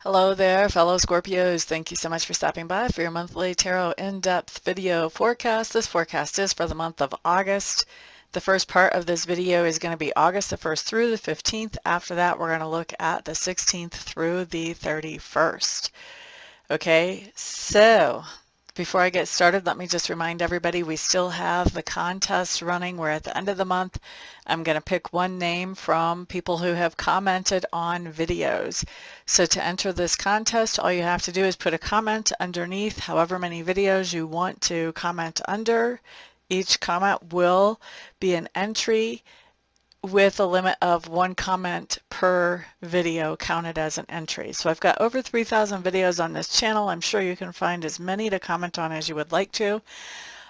Hello there, fellow Scorpios. Thank you so much for stopping by for your monthly tarot in-depth video forecast. This forecast is for the month of August. The first part of this video is going to be August the 1st through the 15th. After that, we're going to look at the 16th through the 31st. Okay, so before I get started, let me just remind everybody we still have the contest running. We're at the end of the month. I'm going to pick one name from people who have commented on videos. So to enter this contest, all you have to do is put a comment underneath however many videos you want to comment under. Each comment will be an entry with a limit of one comment per video counted as an entry. So I've got over 3,000 videos on this channel. I'm sure you can find as many to comment on as you would like to,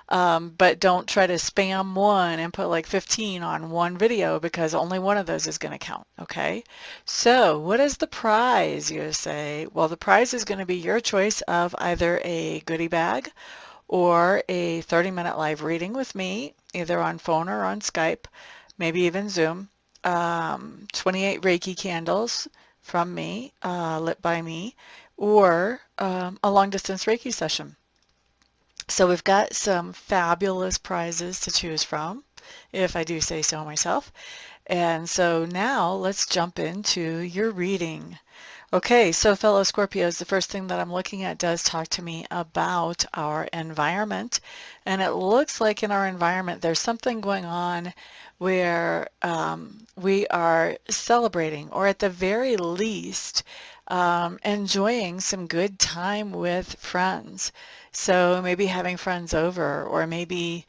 but don't try to spam one and put like 15 on one video because only one of those is going to count, okay? So what is the prize, you say? Well, the prize is going to be your choice of either a goodie bag or a 30-minute live reading with me, either on phone or on Skype, maybe even Zoom, 28 Reiki candles from me, lit by me, or a long-distance Reiki session. So we've got some fabulous prizes to choose from, if I do say so myself. And so now let's jump into your reading. Okay, so fellow Scorpios, the first thing that I'm looking at does talk to me about our environment. And it looks like in our environment there's something going on where we are celebrating, or at the very least, enjoying some good time with friends. So maybe having friends over, or maybe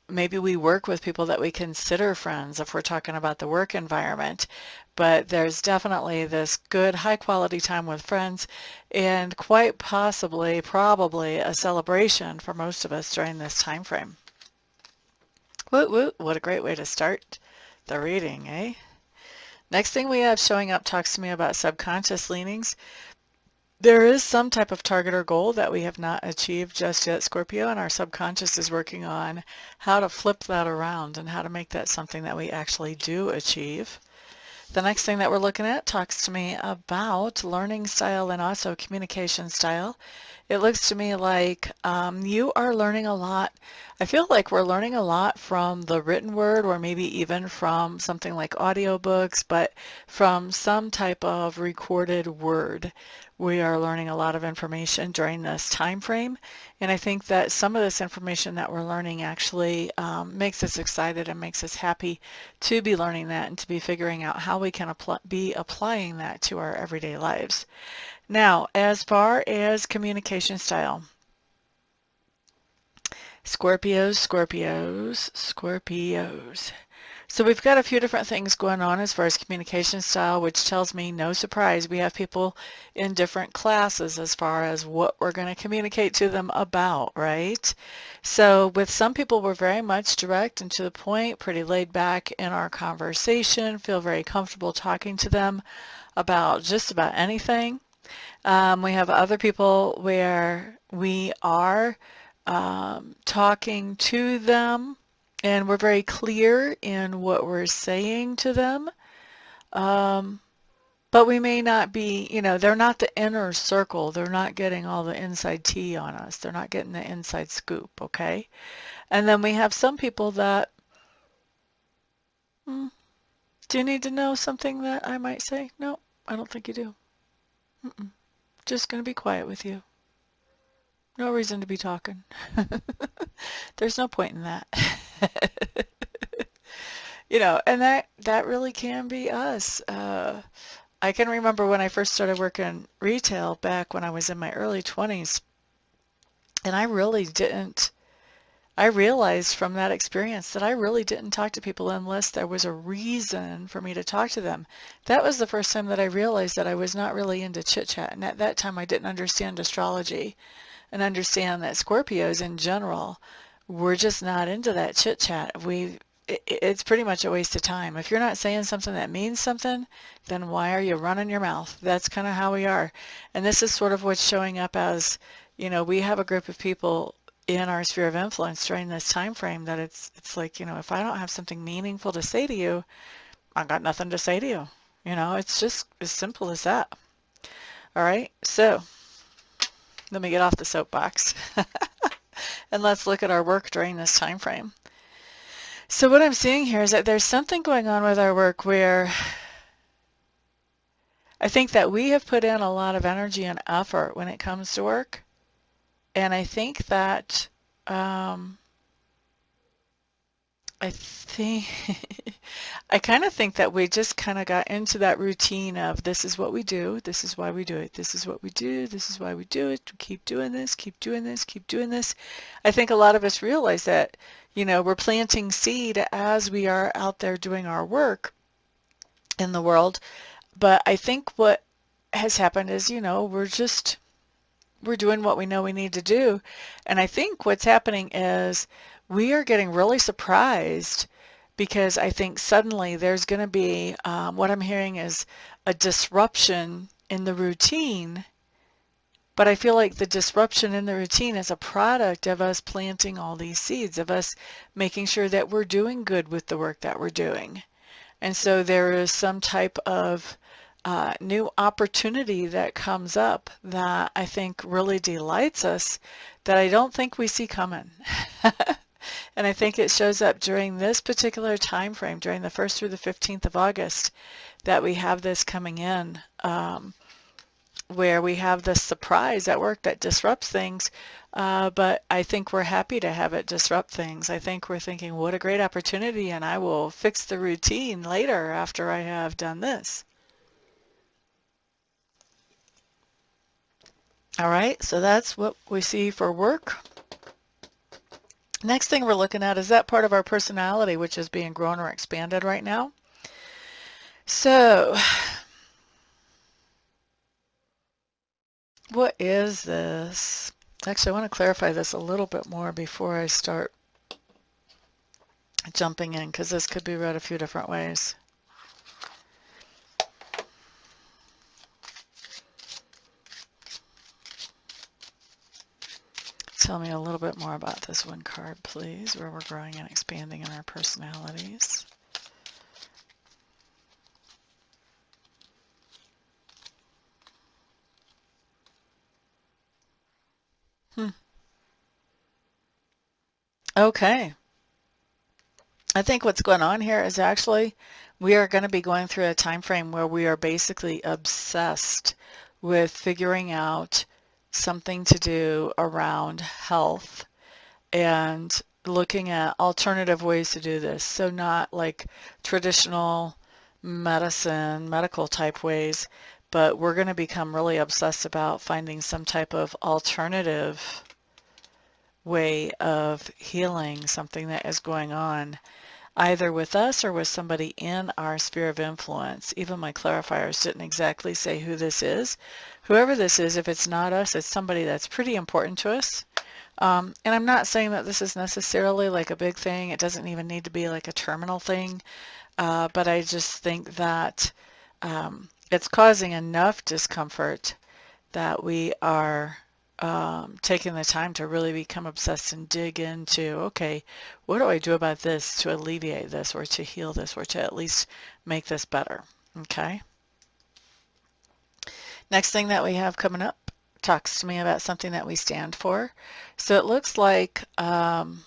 we work with people that we consider friends if we're talking about the work environment. But there's definitely this good high quality time with friends, and quite possibly, probably a celebration for most of us during this time frame. Woot woot, what a great way to start the reading, eh? Next thing we have showing up talks to me about subconscious leanings. There is some type of target or goal that we have not achieved just yet, Scorpio, and our subconscious is working on how to flip that around and how to make that something that we actually do achieve. The next thing that we're looking at talks to me about learning style and also communication style. It looks to me like you are learning a lot. I feel like we're learning a lot from the written word, or maybe even from something like audiobooks, but from some type of recorded word. We are learning a lot of information during this time frame, and I think that some of this information that we're learning actually makes us excited and makes us happy to be learning that and to be figuring out how we can be applying that to our everyday lives. Now, as far as communication style, Scorpios. So we've got a few different things going on as far as communication style, which tells me, no surprise, we have people in different classes as far as what we're going to communicate to them about, right? So with some people, we're very much direct and to the point, pretty laid back in our conversation, feel very comfortable talking to them about just about anything. We have other people where we are talking to them, and we're very clear in what we're saying to them. But we may not be, they're not the inner circle. They're not getting all the inside tea on us. They're not getting the inside scoop, okay? And then we have some people that, do you need to know something that I might say? No, I don't think you do. Just going to be quiet with you. No reason to be talking. There's no point in that. And that really can be us. I can remember when I first started working retail back when I was in my early 20s, and I realized from that experience that I really didn't talk to people unless there was a reason for me to talk to them. That was the first time that I realized that I was not really into chit-chat, and at that time I didn't understand astrology and understand that Scorpios in general, we're just not into that chit-chat. It's pretty much a waste of time. If you're not saying something that means something, then why are you running your mouth? That's kind of how we are. And this is sort of what's showing up as, we have a group of people in our sphere of influence during this time frame that it's like, if I don't have something meaningful to say to you, I got nothing to say to you. It's just as simple as that. All right, so let me get off the soapbox and let's look at our work during this time frame. So what I'm seeing here is that there's something going on with our work where I think that we have put in a lot of energy and effort when it comes to work. And I think that I think I kind of think that we just kind of got into that routine of this is what we do, this is why we do it, this is what we do, this is why we do it, keep doing this, keep doing this, keep doing this. I think a lot of us realize that, we're planting seed as we are out there doing our work in the world. But I think what has happened is, we're doing what we know we need to do. And I think what's happening is we are getting really surprised because I think suddenly there's going to be, what I'm hearing is a disruption in the routine. But I feel like the disruption in the routine is a product of us planting all these seeds, of us making sure that we're doing good with the work that we're doing. And so there is some type of new opportunity that comes up that I think really delights us that I don't think we see coming. And I think it shows up during this particular time frame, during the 1st through the 15th of August, that we have this coming in, where we have this surprise at work that disrupts things. But I think we're happy to have it disrupt things. I think we're thinking, what a great opportunity, and I will fix the routine later after I have done this. All right, so that's what we see for work. Next thing we're looking at is that part of our personality which is being grown or expanded right now. So, what is this? Actually, I want to clarify this a little bit more before I start jumping in, because this could be read a few different ways. Tell me a little bit more about this one card, please, where we're growing and expanding in our personalities. Okay. I think what's going on here is actually we are going to be going through a time frame where we are basically obsessed with figuring out something to do around health and looking at alternative ways to do this. So not like traditional medical type ways, but we're going to become really obsessed about finding some type of alternative way of healing something that is going on, either with us or with somebody in our sphere of influence. Even my clarifiers didn't exactly say who this is. Whoever this is, if it's not us, it's somebody that's pretty important to us. And I'm not saying that this is necessarily like a big thing. It doesn't even need to be like a terminal thing. But I just think that it's causing enough discomfort that we are taking the time to really become obsessed and dig into, okay, what do I do about this to alleviate this or to heal this or to at least make this better? Okay. Next thing that we have coming up talks to me about something that we stand for. So it looks like I'm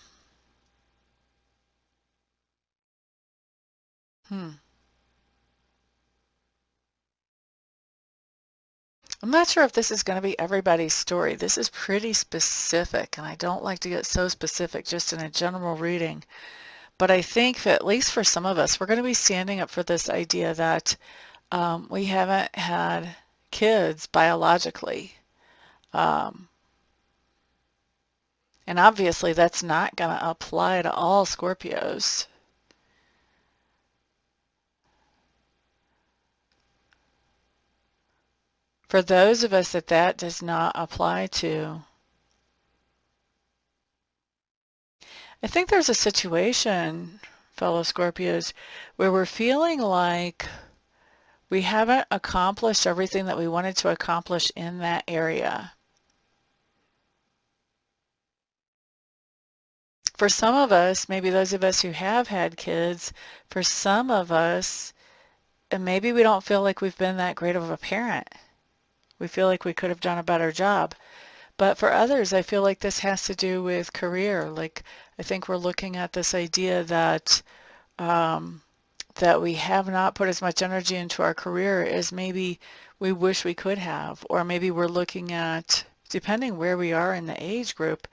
not sure if this is going to be everybody's story. This is pretty specific, and I don't like to get so specific just in a general reading. But I think that at least for some of us, we're going to be standing up for this idea that we haven't had kids biologically. And obviously that's not going to apply to all Scorpios. For those of us that that does not apply to, I think there's a situation, fellow Scorpios, where we're feeling like we haven't accomplished everything that we wanted to accomplish in that area. For some of us, maybe those of us who have had kids, for some of us, and maybe we don't feel like we've been that great of a parent. We feel like we could have done a better job. But for others, I feel like this has to do with career. Like, I think we're looking at this idea that um, that we have not put as much energy into our career as maybe we wish we could have. Or maybe we're looking at, depending where we are in the age group,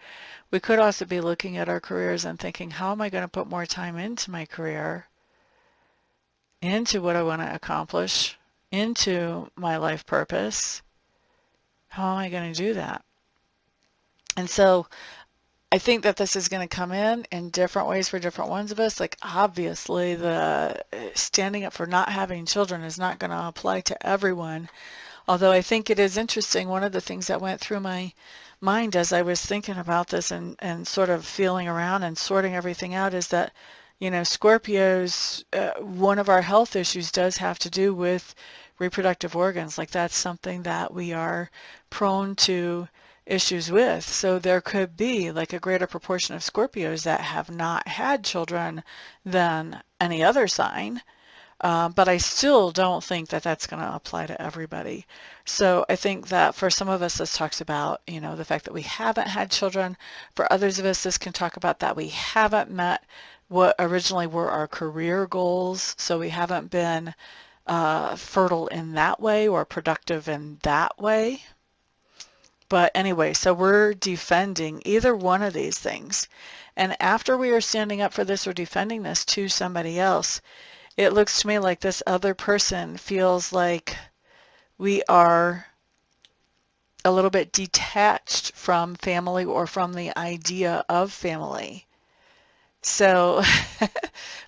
we could also be looking at our careers and thinking, how am I going to put more time into my career, into what I want to accomplish, into my life purpose? How am I going to do that? And so I think that this is going to come in different ways for different ones of us. Like, obviously, the standing up for not having children is not going to apply to everyone. Although I think it is interesting, one of the things that went through my mind as I was thinking about this and sort of feeling around and sorting everything out is that, you know, Scorpios, one of our health issues does have to do with reproductive organs. Like, that's something that we are prone to issues with. So there could be like a greater proportion of Scorpios that have not had children than any other sign. But I still don't think that that's going to apply to everybody. So I think that for some of us, this talks about, you know, the fact that we haven't had children. For others of us, this can talk about that we haven't met what originally were our career goals. So we haven't been fertile in that way or productive in that way. But anyway, so we're defending either one of these things. And after we are standing up for this or defending this to somebody else, it looks to me like this other person feels like we are a little bit detached from family or from the idea of family. So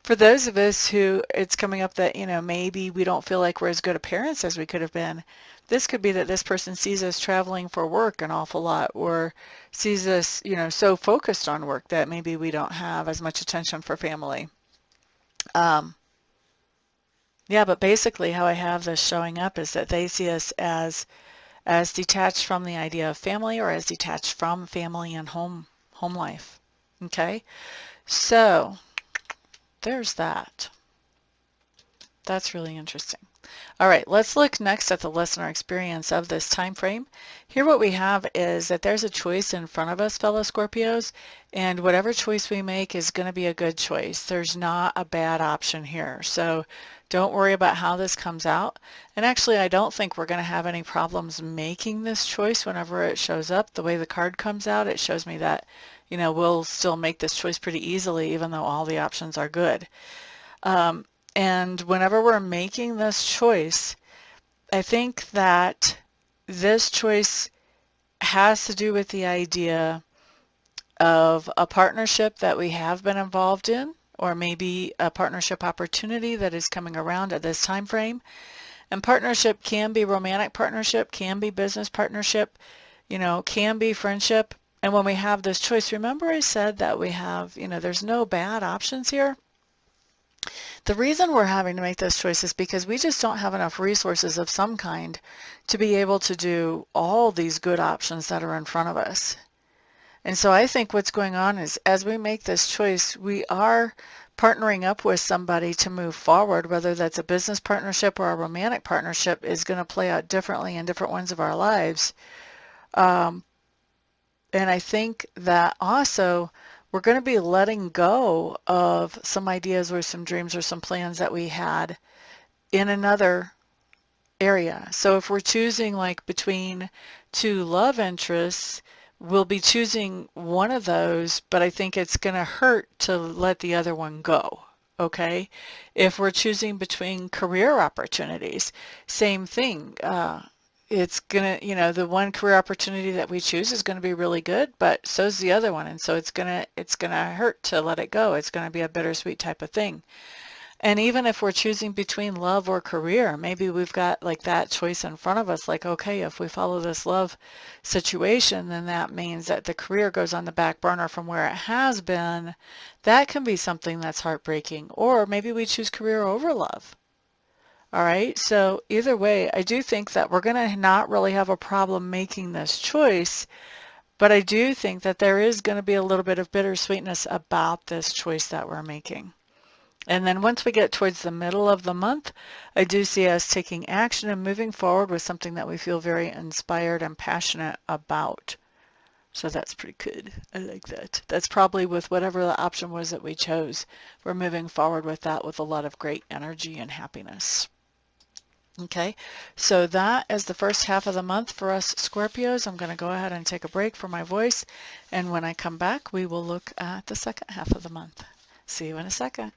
for those of us who it's coming up that, you know, maybe we don't feel like we're as good of parents as we could have been, this could be that this person sees us traveling for work an awful lot, or sees us, you know, so focused on work that maybe we don't have as much attention for family. Yeah, but basically how I have this showing up is that they see us as detached from the idea of family, or as detached from family and home life. Okay? So there's that. That's really interesting. All right, let's look next at the listener experience of this time frame. Here what we have is that there's a choice in front of us, fellow Scorpios, and whatever choice we make is going to be a good choice. There's not a bad option here. So don't worry about how this comes out. And actually, I don't think we're going to have any problems making this choice whenever it shows up. The way the card comes out, it shows me that, you know, we'll still make this choice pretty easily, even though all the options are good. And whenever we're making this choice, I think that this choice has to do with the idea of a partnership that we have been involved in, or maybe a partnership opportunity that is coming around at this time frame. And partnership can be romantic partnership, can be business partnership, you know, can be friendship. And when we have this choice, remember I said that we have, you know, there's no bad options here. The reason we're having to make those choices is because we just don't have enough resources of some kind to be able to do all these good options that are in front of us. And so I think what's going on is as we make this choice, we are partnering up with somebody to move forward, whether that's a business partnership or a romantic partnership is going to play out differently in different ones of our lives. And I think that also we're going to be letting go of some ideas or some dreams or some plans that we had in another area. So if we're choosing like between two love interests, we'll be choosing one of those, but I think it's going to hurt to let the other one go. Okay? If we're choosing between career opportunities, same thing. It's gonna, you know, the one career opportunity that we choose is going to be really good, but so's the other one, and so it's gonna hurt to let it go. It's going to be a bittersweet type of thing. And even if we're choosing between love or career, maybe we've got like that choice in front of us, like, okay, if we follow this love situation, then that means that the career goes on the back burner from where it has been. That can be something that's heartbreaking. Or maybe we choose career over love. All right, so either way, I do think that we're going to not really have a problem making this choice, but I do think that there is going to be a little bit of bittersweetness about this choice that we're making. And then once we get towards the middle of the month, I do see us taking action and moving forward with something that we feel very inspired and passionate about. So that's pretty good. I like that. That's probably with whatever the option was that we chose. We're moving forward with that with a lot of great energy and happiness. Okay, so that is the first half of the month for us Scorpios. I'm going to go ahead and take a break for my voice, and when I come back, we will look at the second half of the month. See you in a second.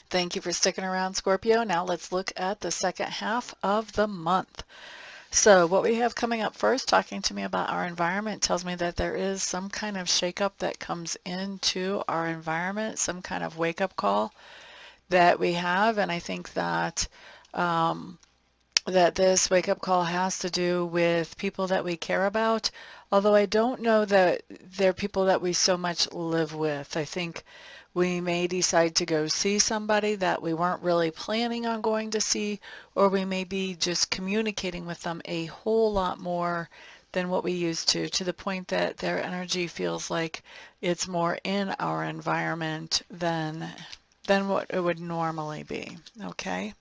Thank you for sticking around, Scorpio. Now let's look at the second half of the month. So what we have coming up first, talking to me about our environment, tells me that there is some kind of shakeup that comes into our environment, some kind of wake-up call that we have, and I think that that this wake-up call has to do with people that we care about, although I don't know that they're people that we so much live with. I think we may decide to go see somebody that we weren't really planning on going to see, or we may be just communicating with them a whole lot more than what we used to the point that their energy feels like it's more in our environment than what it would normally be. Okay?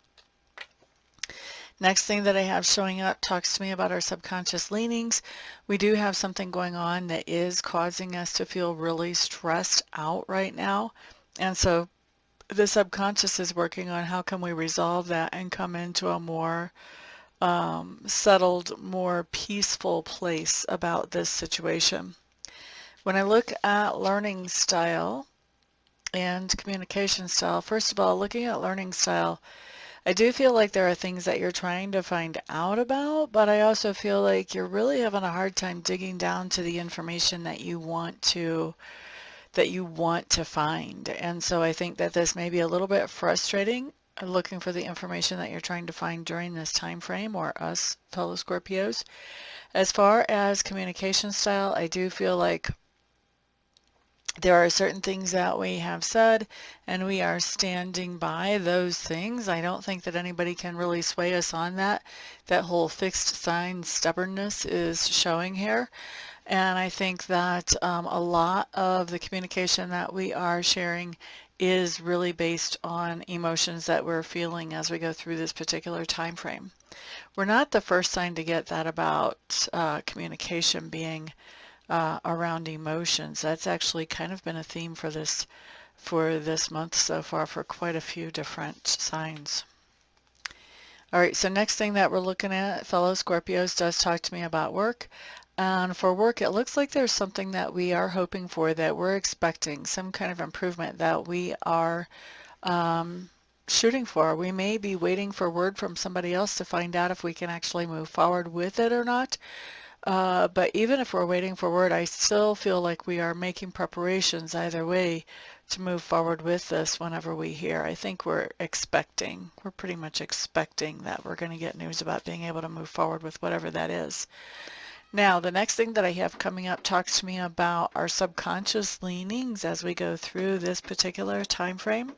Next thing that I have showing up talks to me about our subconscious leanings. We do have something going on that is causing us to feel really stressed out right now. And so the subconscious is working on how can we resolve that and come into a more settled, more peaceful place about this situation. When I look at learning style and communication style, first of all, looking at learning style, I do feel like there are things that you're trying to find out about, but I also feel like you're really having a hard time digging down to the information that you want to find. And so I think that this may be a little bit frustrating, looking for the information that you're trying to find during this time frame, or us fellow Scorpios. As far as communication style, I do feel like there are certain things that we have said, and we are standing by those things. I don't think that anybody can really sway us on that. That whole fixed sign stubbornness is showing here. And I think that a lot of the communication that we are sharing is really based on emotions that we're feeling as we go through this particular time frame. We're not the first sign to get that about communication being around emotions. That's actually kind of been a theme for this month so far for quite a few different signs. All right, so next thing that we're looking at, fellow Scorpios, does talk to me about work. And for work, it looks like there's something that we are hoping for, that we're expecting, some kind of improvement that we are shooting for. We may be waiting for word from somebody else to find out if we can actually move forward with it or not. But even if we're waiting for word, I still feel like we are making preparations either way to move forward with this whenever we hear. I think we're pretty much expecting that we're going to get news about being able to move forward with whatever that is. Now, the next thing that I have coming up talks to me about our subconscious leanings as we go through this particular time frame.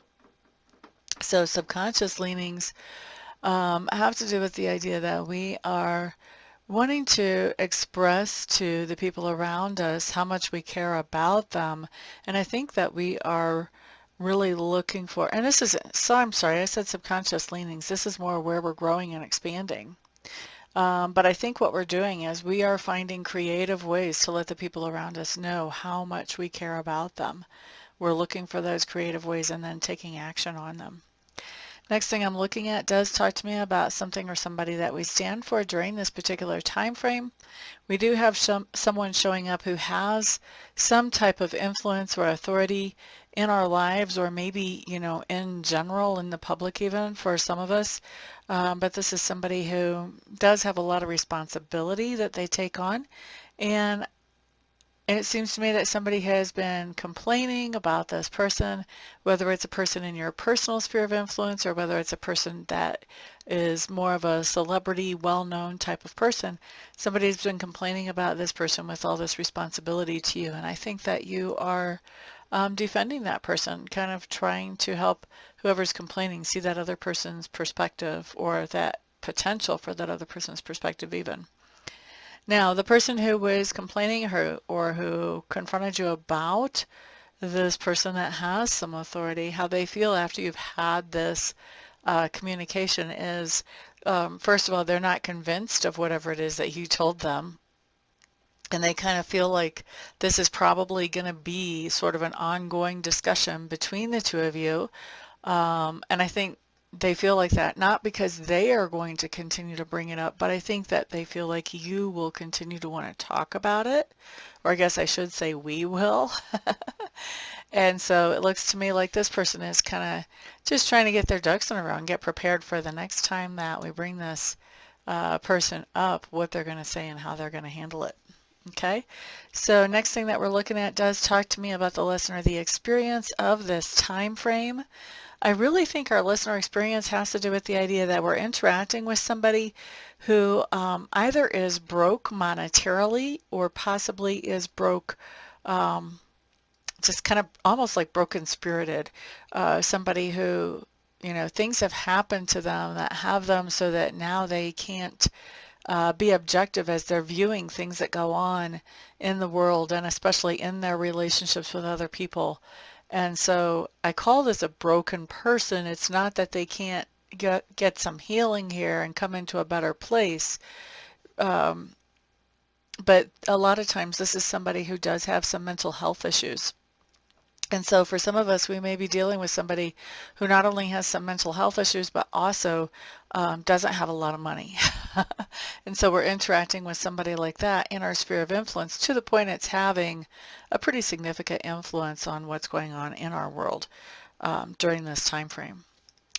So subconscious leanings have to do with the idea that we are wanting to express to the people around us how much we care about them. And I think that we are really looking for, and this is, so I'm sorry, I said subconscious leanings. This is more where we're growing and expanding. But I think what we're doing is we are finding creative ways to let the people around us know how much we care about them. We're looking for those creative ways and then taking action on them. Next thing I'm looking at does talk to me about something or somebody that we stand for during this particular time frame. We do have someone showing up who has some type of influence or authority in our lives, or maybe, in general, in the public even for some of us. But this is somebody who does have a lot of responsibility that they take on. And it seems to me that somebody has been complaining about this person, whether it's a person in your personal sphere of influence or whether it's a person that is more of a celebrity, well-known type of person. Somebody's been complaining about this person with all this responsibility to you, and I think that you are defending that person, kind of trying to help whoever's complaining see that other person's perspective, or that potential for that other person's perspective even. Now, the person who was complaining or who confronted you about this person that has some authority, how they feel after you've had this communication is, first of all, they're not convinced of whatever it is that you told them. And they kind of feel like this is probably going to be sort of an ongoing discussion between the two of you. And I think they feel like that, not because they are going to continue to bring it up, but I think that they feel like you will continue to want to talk about it. Or I guess I should say we will. And so it looks to me like this person is kind of just trying to get their ducks in a row and get prepared for the next time that we bring this person up, what they're going to say and how they're going to handle it. Okay, so next thing that we're looking at does talk to me about the lesson or the experience of this time frame. I really think our listener experience has to do with the idea that we're interacting with somebody who either is broke monetarily or possibly is broke, just kind of almost like broken spirited. Somebody who, you know, things have happened to them that have them so that now they can't be objective as they're viewing things that go on in the world and especially in their relationships with other people. And so I call this a broken person. It's not that they can't get some healing here and come into a better place. But a lot of times this is somebody who does have some mental health issues. And so for some of us, we may be dealing with somebody who not only has some mental health issues, but also doesn't have a lot of money. And so we're interacting with somebody like that in our sphere of influence to the point it's having a pretty significant influence on what's going on in our world during this time frame.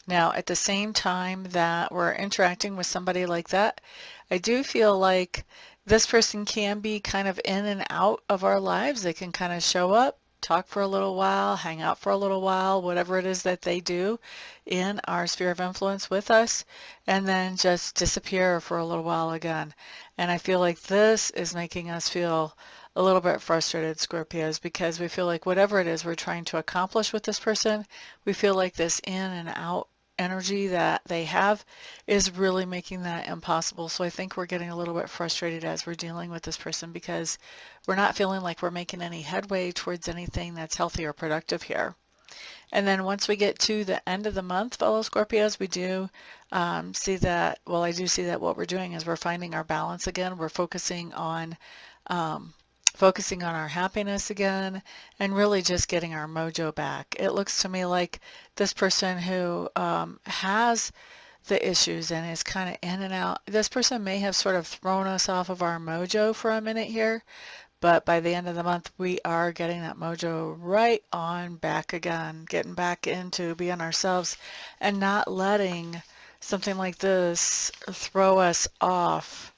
Now, at the same time that we're interacting with somebody like that, I do feel like this person can be kind of in and out of our lives. They can kind of show up, talk for a little while, hang out for a little while, whatever it is that they do in our sphere of influence with us, and then just disappear for a little while again. And I feel like this is making us feel a little bit frustrated, Scorpios, because we feel like whatever it is we're trying to accomplish with this person, we feel like this in and out energy that they have is really making that impossible. So I think we're getting a little bit frustrated as we're dealing with this person because we're not feeling like we're making any headway towards anything that's healthy or productive here. And then once we get to the end of the month, fellow Scorpios, we do see that, well, I do see that what we're doing is we're finding our balance again. We're focusing on our happiness again and really just getting our mojo back. It looks to me like this person who has the issues and is kind of in and out, this person may have sort of thrown us off of our mojo for a minute here, but by the end of the month we are getting that mojo right on back again, getting back into being ourselves and not letting something like this throw us off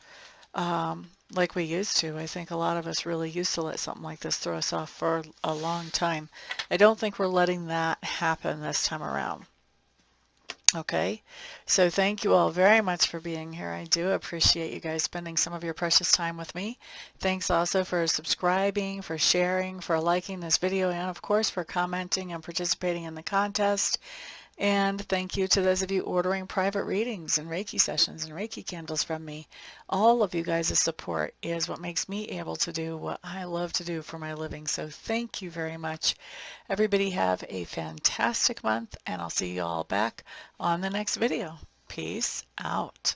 like we used to. I think a lot of us really used to let something like this throw us off for a long time. I don't think we're letting that happen this time around. Okay, so thank you all very much for being here. I do appreciate you guys spending some of your precious time with me. Thanks also for subscribing, for sharing, for liking this video, and of course for commenting and participating in the contest. And thank you to those of you ordering private readings and Reiki sessions and Reiki candles from me. All of you guys' support is what makes me able to do what I love to do for my living. So thank you very much. Everybody have a fantastic month, and I'll see you all back on the next video. Peace out.